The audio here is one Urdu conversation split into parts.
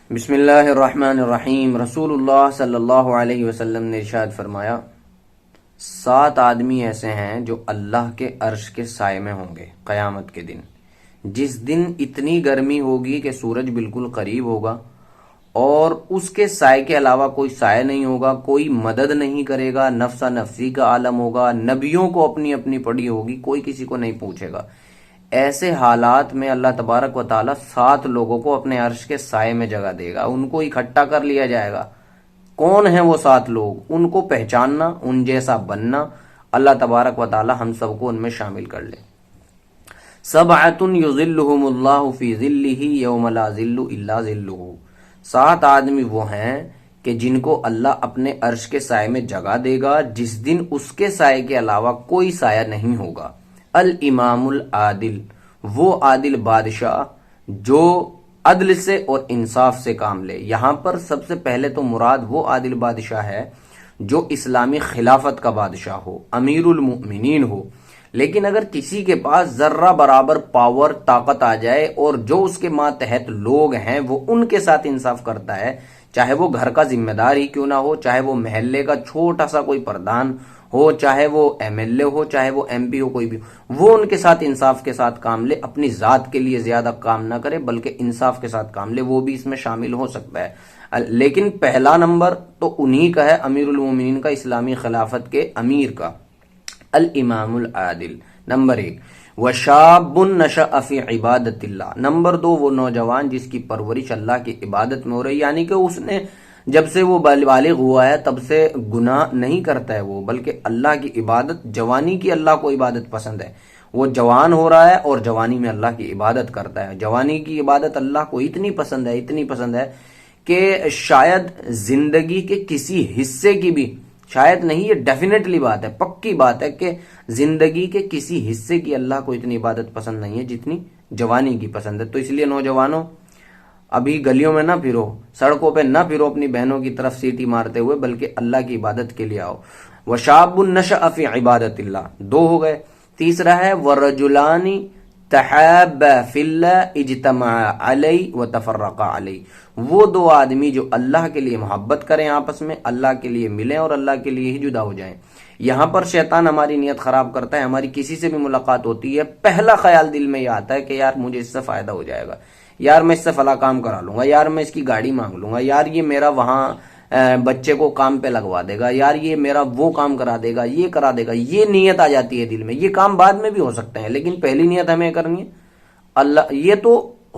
بسم اللہ الرحمن الرحیم۔ رسول اللہ صلی اللہ علیہ وسلم نے ارشاد فرمایا، 7 آدمی ایسے ہیں جو اللہ کے عرش کے سائے میں ہوں گے قیامت کے دن، جس دن اتنی گرمی ہوگی کہ سورج بالکل قریب ہوگا اور اس کے سائے کے علاوہ کوئی سائے نہیں ہوگا، کوئی مدد نہیں کرے گا، نفسا نفسی کا عالم ہوگا، نبیوں کو اپنی اپنی پڑی ہوگی، کوئی کسی کو نہیں پوچھے گا۔ ایسے حالات میں اللہ تبارک و تعالیٰ 7 لوگوں کو اپنے عرش کے سائے میں جگہ دے گا، ان کو اکٹھا کر لیا جائے گا۔ کون ہیں وہ 7 لوگ؟ ان کو پہچاننا، ان جیسا بننا، اللہ تبارک و تعالیٰ ہم سب کو ان میں شامل کر لے۔ سبعۃ یظلھم اللہ فی ظلہ یوم لا ظل الا ظلہ، 7 آدمی وہ ہیں کہ جن کو اللہ اپنے عرش کے سائے میں جگہ دے گا جس دن اس کے سائے کے علاوہ کوئی سایہ نہیں ہوگا۔ الامام العادل، وہ عادل بادشاہ جو عدل سے اور انصاف سے کام لے۔ یہاں پر سب سے پہلے تو مراد وہ عادل بادشاہ ہے جو اسلامی خلافت کا بادشاہ ہو، امیر المؤمنین ہو۔ لیکن اگر کسی کے پاس ذرہ برابر پاور، طاقت آ جائے اور جو اس کے ماتحت لوگ ہیں وہ ان کے ساتھ انصاف کرتا ہے، چاہے وہ گھر کا ذمہ دار ہی کیوں نہ ہو، چاہے وہ محلے کا چھوٹا سا کوئی پردھان ہو، چاہے وہ ایم ایل اے ہو، چاہے وہ ایم پی ہو، کوئی بھی، وہ ان کے ساتھ انصاف کے ساتھ کام لے، اپنی ذات کے لیے زیادہ کام نہ کرے بلکہ انصاف کے ساتھ کام لے، وہ بھی اس میں شامل ہو سکتا ہے۔ لیکن پہلا نمبر تو انہی کا ہے، امیر المومنین کا، اسلامی خلافت کے امیر کا، الامام العادل۔ نمبر 1، وشاب نشأ فی عبادت اللہ۔ نمبر 2، وہ نوجوان جس کی پرورش اللہ کی عبادت میں ہو رہی، یعنی کہ اس نے جب سے وہ بالغ ہوا ہے تب سے گناہ نہیں کرتا ہے وہ، بلکہ اللہ کی عبادت، جوانی کی اللہ کو عبادت پسند ہے، وہ جوان ہو رہا ہے اور جوانی میں اللہ کی عبادت کرتا ہے۔ جوانی کی عبادت اللہ کو اتنی پسند ہے، اتنی پسند ہے کہ شاید زندگی کے کسی حصے کی بھی، شاید نہیں، یہ ڈیفینیٹلی بات ہے، پکی بات ہے کہ زندگی کے کسی حصے کی اللہ کو اتنی عبادت پسند نہیں ہے جتنی جوانی کی پسند ہے۔ تو اس لیے نوجوانوں، ابھی گلیوں میں نہ پھرو، سڑکوں پہ نہ پھرو اپنی بہنوں کی طرف سیٹی مارتے ہوئے، بلکہ اللہ کی عبادت کے لیے آؤ۔ وشاب نشأ فی عبادت اللہ، 2 ہو گئے۔ تیسرا ہے ورجلان تحابا فی اللہ اجتمعا علیہ وتفرقا علیہ، وہ 2 آدمی جو اللہ کے لیے محبت کریں، آپس میں اللہ کے لیے ملیں اور اللہ کے لیے ہی جدا ہو جائیں۔ یہاں پر شیطان ہماری نیت خراب کرتا ہے، ہماری کسی سے بھی ملاقات ہوتی ہے، پہلا خیال دل میں یہ آتا ہے کہ یار مجھے اس سے فائدہ ہو جائے گا، یار میں اس سے فلاں کام کرا لوں گا، یار میں اس کی گاڑی مانگ لوں گا، یار یہ میرا وہاں بچے کو کام پہ لگوا دے گا، یار یہ میرا وہ کام کرا دے گا، یہ کرا دے گا، یہ نیت آ جاتی ہے دل میں۔ یہ کام بعد میں بھی ہو سکتے ہیں لیکن پہلی نیت ہمیں کرنی ہے اللہ۔ یہ تو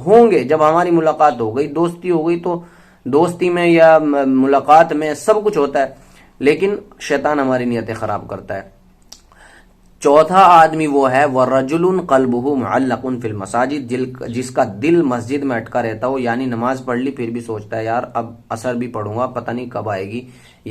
ہوں گے جب ہماری ملاقات ہو گئی، دوستی ہو گئی، تو دوستی میں یا ملاقات میں سب کچھ ہوتا ہے، لیکن شیطان ہماری نیتیں خراب کرتا ہے۔ چوتھا آدمی وہ ہے وَرَجُلٌ قَلْبُهُ مُعَلَّقٌ فِي الْمَسَاجِدِ، جس کا دل مسجد میں اٹکا رہتا ہو، یعنی نماز پڑھ لی پھر بھی سوچتا ہے یار اب عصر بھی پڑھوں گا، پتہ نہیں کب آئے گی،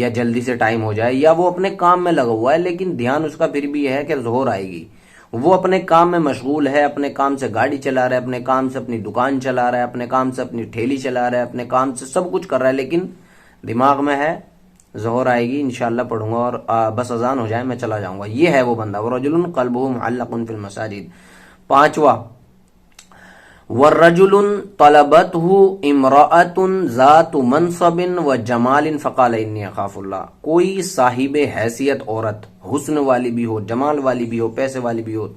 یا جلدی سے ٹائم ہو جائے، یا وہ اپنے کام میں لگا ہوا ہے لیکن دھیان اس کا پھر بھی یہ ہے کہ ظہر آئے گی، وہ اپنے کام میں مشغول ہے، اپنے کام سے گاڑی چلا رہا ہے، اپنے کام سے اپنی دکان چلا رہا ہے، اپنے کام سے اپنی ٹھیلی چلا رہا ہے، اپنے کام سے سب کچھ کر رہا ہے، لیکن دماغ میں ہے ظہر آئے گی، انشاءاللہ پڑھوں گا اور بس اذان ہو جائے میں چلا جاؤں گا۔ یہ ہے وہ بندہ، ورجل قلبہ معلق فی المساجد۔ 5واں، ورجل طلبته امرأة ذات منصب وجمال فقال انی اخاف اللہ، کوئی صاحب حیثیت عورت، حسن والی بھی ہو، جمال والی بھی ہو، پیسے والی بھی ہو،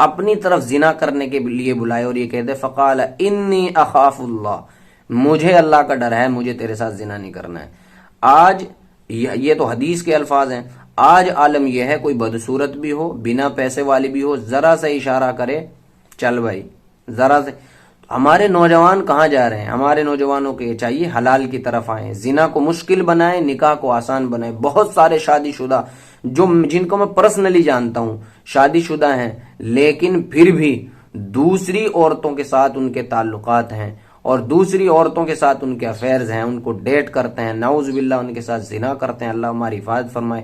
اپنی طرف زنا کرنے کے لیے بلائے اور یہ کہہ دے فقال انی اخاف اللہ، مجھے اللہ کا ڈر ہے، مجھے تیرے ساتھ زنا نہیں کرنا ہے۔ آج یہ تو حدیث کے الفاظ ہیں، آج عالم یہ ہے کوئی بدصورت بھی ہو، بنا پیسے والی بھی ہو، ذرا سے اشارہ کرے چل بھائی، ذرا سے۔ ہمارے نوجوان کہاں جا رہے ہیں؟ ہمارے نوجوانوں کو یہ چاہیے حلال کی طرف آئیں، زنا کو مشکل بنائیں، نکاح کو آسان بنائیں۔ بہت سارے شادی شدہ جن کو میں پرسنلی جانتا ہوں شادی شدہ ہیں لیکن پھر بھی دوسری عورتوں کے ساتھ ان کے تعلقات ہیں اور دوسری عورتوں کے ساتھ ان کے افیئرز ہیں، ان کو ڈیٹ کرتے ہیں، نعوذ باللہ ان کے ساتھ زنا کرتے ہیں، اللہ ہماری حفاظت فرمائے۔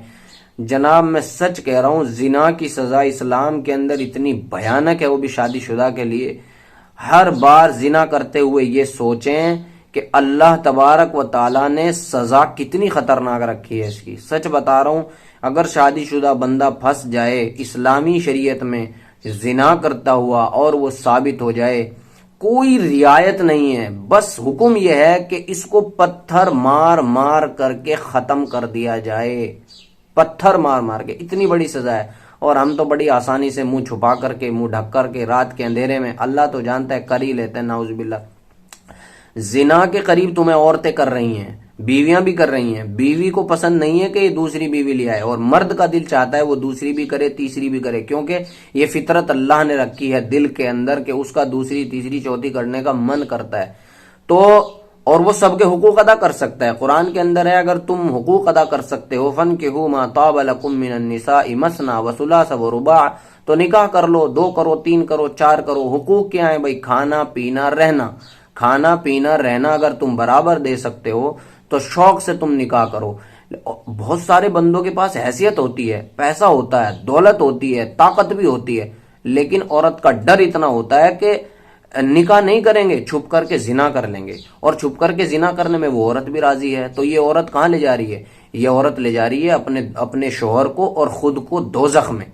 جناب میں سچ کہہ رہا ہوں، زنا کی سزا اسلام کے اندر اتنی بھیانک ہے، وہ بھی شادی شدہ کے لیے۔ ہر بار زنا کرتے ہوئے یہ سوچیں کہ اللہ تبارک و تعالیٰ نے سزا کتنی خطرناک رکھی ہے اس کی۔ سچ بتا رہا ہوں، اگر شادی شدہ بندہ پھنس جائے اسلامی شریعت میں زنا کرتا ہوا اور وہ ثابت ہو جائے کوئی رعایت نہیں ہے، بس حکم یہ ہے کہ اس کو پتھر مار مار کر کے ختم کر دیا جائے، پتھر مار مار کے، اتنی بڑی سزا ہے۔ اور ہم تو بڑی آسانی سے منہ چھپا کر کے، منہ ڈھک کر کے، رات کے اندھیرے میں، اللہ تو جانتا ہے کر ہی لیتے ہیں، نعوذ باللہ۔ زنا کے قریب تمہیں عورتیں کر رہی ہیں، بیویاں بھی کر رہی ہیں، بیوی کو پسند نہیں ہے کہ یہ دوسری بیوی لے آئے، اور مرد کا دل چاہتا ہے وہ دوسری بھی کرے، تیسری بھی کرے، کیونکہ یہ فطرت اللہ نے رکھی ہے دل کے اندر کہ اس کا دوسری تیسری چوتھی کرنے کا من کرتا ہے۔ تو اور وہ سب کے حقوق ادا کر سکتا ہے، قرآن کے اندر ہے اگر تم حقوق ادا کر سکتے ہو، فَانكِحُوا مَا طَابَ لَكُم مِّنَ النِّسَاءِ مَثْنَىٰ وَثُلَاثَ وَرُبَاعَ، تو نکاح کر لو، 2 کرو، 3 کرو، 4 کرو۔ حقوق کیا ہیں بھائی؟ کھانا پینا رہنا، کھانا پینا رہنا اگر تم برابر دے سکتے ہو تو شوق سے تم نکاح کرو۔ بہت سارے بندوں کے پاس حیثیت ہوتی ہے، پیسہ ہوتا ہے، دولت ہوتی ہے، طاقت بھی ہوتی ہے، لیکن عورت کا ڈر اتنا ہوتا ہے کہ نکاح نہیں کریں گے، چھپ کر کے زنا کر لیں گے، اور چھپ کر کے زنا کرنے میں وہ عورت بھی راضی ہے۔ تو یہ عورت کہاں لے جا رہی ہے؟ یہ عورت لے جا رہی ہے اپنے شوہر کو اور خود کو دوزخ میں،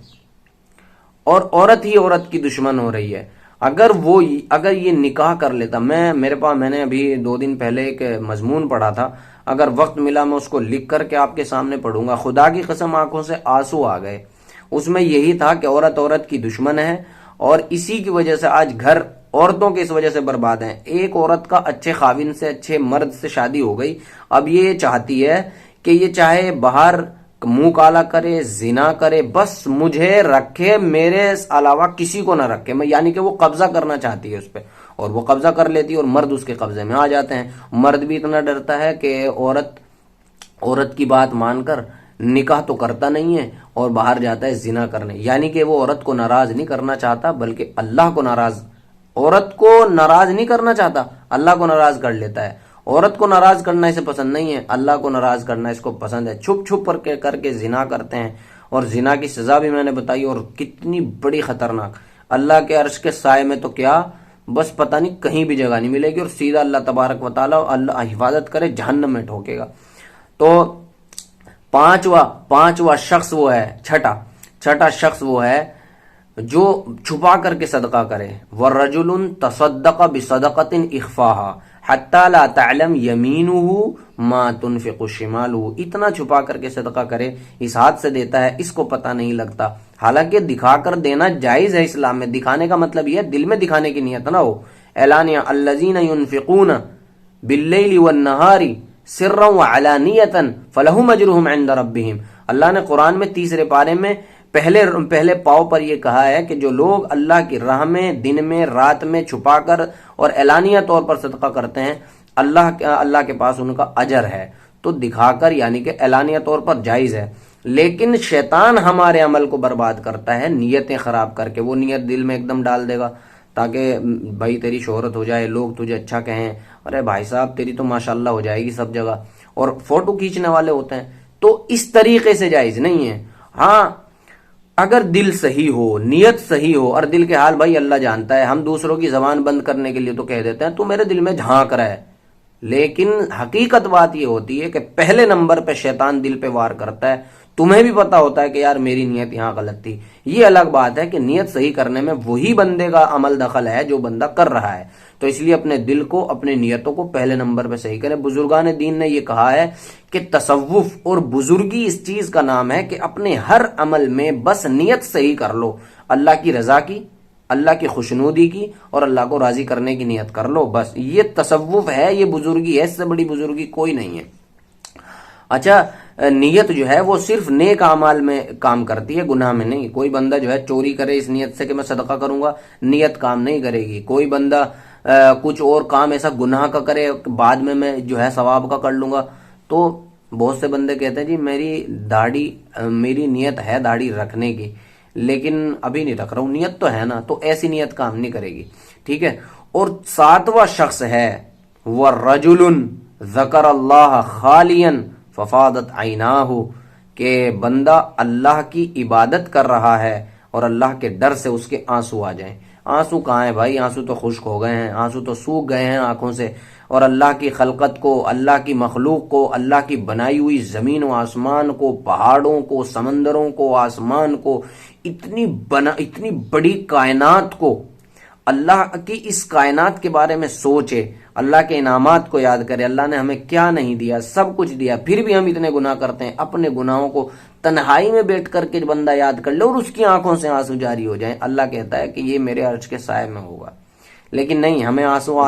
اور عورت ہی عورت کی دشمن ہو رہی ہے۔ اگر یہ نکاح کر لیتا، میں نے ابھی 2 دن پہلے ایک مضمون پڑھا تھا، اگر وقت ملا میں اس کو لکھ کر کے آپ کے سامنے پڑھوں گا، خدا کی قسم آنکھوں سے آنسو آ گئے۔ اس میں یہی تھا کہ عورت کی دشمن ہے، اور اسی کی وجہ سے آج گھر عورتوں کی اس وجہ سے برباد ہیں۔ ایک عورت کا اچھے خاوند سے، اچھے مرد سے شادی ہو گئی، اب یہ چاہتی ہے کہ یہ چاہے باہر منہ کالا کرے، زنا کرے، بس مجھے رکھے، میرے علاوہ کسی کو نہ رکھے، یعنی کہ وہ قبضہ کرنا چاہتی ہے اس پہ، اور وہ قبضہ کر لیتی ہے اور مرد اس کے قبضے میں آ جاتے ہیں۔ مرد بھی اتنا ڈرتا ہے کہ عورت کی بات مان کر نکاح تو کرتا نہیں ہے اور باہر جاتا ہے زنا کرنے، یعنی کہ وہ عورت کو ناراض نہیں کرنا چاہتا بلکہ اللہ کو ناراض، عورت کو ناراض نہیں کرنا چاہتا، اللہ کو ناراض کر لیتا ہے۔ عورت کو ناراض کرنا اسے پسند نہیں ہے، اللہ کو ناراض کرنا اس کو پسند ہے۔ چھپ چھپ کر کے زنا کرتے ہیں، اور زنا کی سزا بھی میں نے بتائی، اور کتنی بڑی خطرناک، اللہ کے عرش کے سائے میں تو کیا، بس پتہ نہیں کہیں بھی جگہ نہیں ملے گی، اور سیدھا اللہ تبارک و تعالیٰ، اللہ حفاظت کرے، جہنم میں ٹھوکے گا۔ تو پانچواں شخص وہ ہے، چھٹا شخص وہ ہے جو چھپا کر کے صدقہ کرے۔ وَالرَّجُلٌ تَصَدَّقَ بِصَدَقَةٍ إِخْفَاهَا حَتَّى لَا تَعْلَمْ يَمِينُهُ مَا تُنْفِقُ شِمَالُهُ، اتنا چھپا کر کے صدقہ کرے، اس ہاتھ سے دیتا ہے، اس کو پتہ نہیں لگتا۔ حالانکہ دکھا کر دینا جائز ہے اسلام میں، دکھانے کا مطلب یہ ہے دل میں دکھانے کی نیت نہ ہو۔ اعلانیہ الَّذِينَ يُنْفِقُونَ بِاللَّيْلِ وَالنَّهَارِ سِرًّا وَعَلَانِيَةً فَلَهُمْ أَجْرُهُمْ عِنْدَ رَبِّهِمْ، اللہ نے قرآن میں 3 پارے میں پہلے پاؤ پر یہ کہا ہے کہ جو لوگ اللہ کی راہ میں دن میں رات میں چھپا کر اور اعلانیہ طور پر صدقہ کرتے ہیں، اللہ کے پاس ان کا اجر ہے۔ تو دکھا کر یعنی کہ اعلانیہ طور پر جائز ہے، لیکن شیطان ہمارے عمل کو برباد کرتا ہے نیتیں خراب کر کے۔ وہ نیت دل میں ایک دم ڈال دے گا تاکہ بھائی تیری شہرت ہو جائے، لوگ تجھے اچھا کہیں، ارے بھائی صاحب تیری تو ماشاءاللہ ہو جائے گی سب جگہ، اور فوٹو کھینچنے والے ہوتے ہیں۔ تو اس طریقے سے جائز نہیں ہے۔ ہاں اگر دل صحیح ہو، نیت صحیح ہو، اور دل کے حال بھائی اللہ جانتا ہے، ہم دوسروں کی زبان بند کرنے کے لیے تو کہہ دیتے ہیں تو میرے دل میں جھانک رہا ہے، لیکن حقیقت بات یہ ہوتی ہے کہ پہلے نمبر پہ شیطان دل پہ وار کرتا ہے، تمہیں بھی پتا ہوتا ہے کہ یار میری نیت یہاں غلط تھی۔ یہ الگ بات ہے کہ نیت صحیح کرنے میں وہی بندے کا عمل دخل ہے جو بندہ کر رہا ہے، تو اس لیے اپنے دل کو، اپنے نیتوں کو پہلے نمبر پہ صحیح کریں۔ بزرگان دین نے یہ کہا ہے کہ تصوف اور بزرگی اس چیز کا نام ہے کہ اپنے ہر عمل میں بس نیت صحیح کر لو، اللہ کی رضا کی، اللہ کی خوشنودی کی، اور اللہ کو راضی کرنے کی نیت کر لو، بس یہ تصوف ہے، یہ بزرگی ہے، اس سے بڑی بزرگی کوئی نہیں ہے۔ اچھا نیت جو ہے وہ صرف نیک اعمال میں کام کرتی ہے، گناہ میں نہیں۔ کوئی بندہ جو ہے چوری کرے اس نیت سے کہ میں صدقہ کروں گا، نیت کام نہیں کرے گی۔ کوئی بندہ کچھ اور کام ایسا گناہ کا کرے بعد میں جو ہے ثواب کا کر لوں گا، تو بہت سے بندے کہتے ہیں جی میری نیت ہے داڑھی رکھنے کی، لیکن ابھی نہیں رکھ رہا ہوں، نیت تو ہے نا، تو ایسی نیت کام نہیں کرے گی، ٹھیک ہے۔ اور 7واں شخص ہے وَالرَّجُلٌ ذَكَرَ اللَّهَ خَالِيًا فَفَاضَتْ عَيْنَاهُ، کہ بندہ اللہ کی عبادت کر رہا ہے اور اللہ کے ڈر سے اس کے آنسو آ جائیں۔ آنسو کہاں ہیں بھائی؟ آنسو تو خشک ہو گئے ہیں، آنسو تو سوکھ گئے ہیں آنکھوں سے، اور اللہ کی خلقت کو، اللہ کی مخلوق کو، اللہ کی بنائی ہوئی زمین و آسمان کو، پہاڑوں کو، سمندروں کو، آسمان کو، اتنی بڑی کائنات کو اللہ کی اس کائنات کے بارے میں سوچے، اللہ کے انعامات کو یاد کرے، اللہ نے ہمیں کیا نہیں دیا، سب کچھ دیا، پھر بھی ہم اتنے گناہ کرتے ہیں۔ اپنے گناہوں کو تنہائی میں بیٹھ کر کے بندہ یاد کر لے اور اس کی آنکھوں سے آنسو جاری ہو جائیں، اللہ کہتا ہے کہ یہ میرے عرش کے سائے میں ہوگا۔ لیکن نہیں، ہمیں آنسو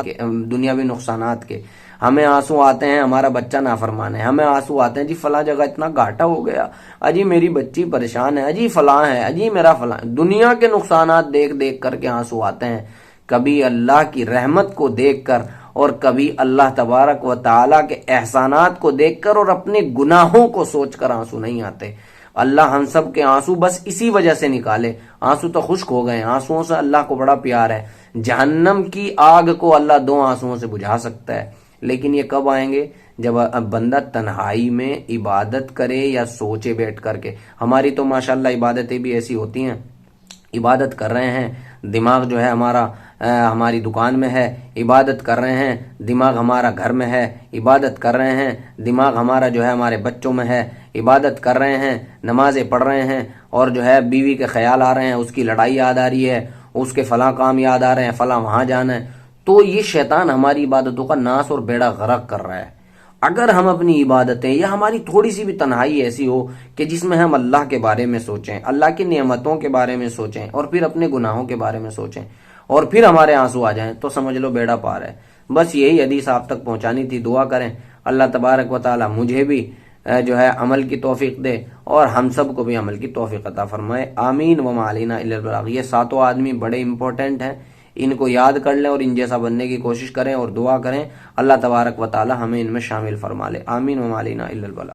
دنیاوی نقصانات کے، ہمیں آنسو آتے ہیں ہمارا بچہ نافرمان ہے، ہمیں آنسو آتے ہیں جی فلاں جگہ اتنا گھاٹا ہو گیا، اجی میری بچی پریشان ہے، اجی فلاں ہے، اجی میرا فلاں، دنیا کے نقصانات دیکھ دیکھ کر کے آنسو آتے ہیں۔ کبھی اللہ کی رحمت کو دیکھ کر اور کبھی اللہ تبارک و تعالیٰ کے احسانات کو دیکھ کر اور اپنے گناہوں کو سوچ کر آنسو نہیں آتے۔ اللہ ہم سب کے آنسو بس اسی وجہ سے نکالے، آنسو تو خشک ہو گئے، آنسوؤں سے اللہ کو بڑا پیار ہے۔ جہنم کی آگ کو اللہ 2 آنسوؤں سے بجھا سکتا ہے، لیکن یہ کب آئیں گے؟ جب بندہ تنہائی میں عبادت کرے یا سوچے بیٹھ کر کے۔ ہماری تو ماشاءاللہ عبادتیں بھی ایسی ہوتی ہیں، عبادت کر رہے ہیں، دماغ جو ہے ہمارا ہماری دکان میں ہے، عبادت کر رہے ہیں، دماغ ہمارا گھر میں ہے، عبادت کر رہے ہیں، دماغ ہمارا جو ہے ہمارے بچوں میں ہے، عبادت کر رہے ہیں، نمازیں پڑھ رہے ہیں، اور جو ہے بیوی کے خیال آ رہے ہیں، اس کی لڑائی یاد آ رہی ہے، اس کے فلاں کام یاد آ رہے ہیں، فلاں وہاں جانا ہے۔ تو یہ شیطان ہماری عبادتوں کا ناس اور بیڑا غرق کر رہا ہے۔ اگر ہم اپنی عبادتیں یا ہماری تھوڑی سی بھی تنہائی ایسی ہو کہ جس میں ہم اللہ کے بارے میں سوچیں، اللہ کی نعمتوں کے بارے میں سوچیں، اور پھر اپنے گناہوں کے بارے میں سوچیں، اور پھر ہمارے آنسو آ جائیں، تو سمجھ لو بیڑا پار ہے۔ بس یہی حدیث آپ تک پہنچانی تھی۔ دعا کریں اللہ تبارک و تعالی مجھے بھی جو ہے عمل کی توفیق دے اور ہم سب کو بھی عمل کی توفیق عطا فرمائے، آمین وما علینا الا البلاغ۔ یہ 7 آدمی بڑے امپورٹنٹ ہیں، ان کو یاد کر لیں اور ان جیسا بننے کی کوشش کریں اور دعا کریں، اللہ تبارک و تعالی ہمیں ان میں شامل فرما لے، آمین وما علینا الا البلاغ۔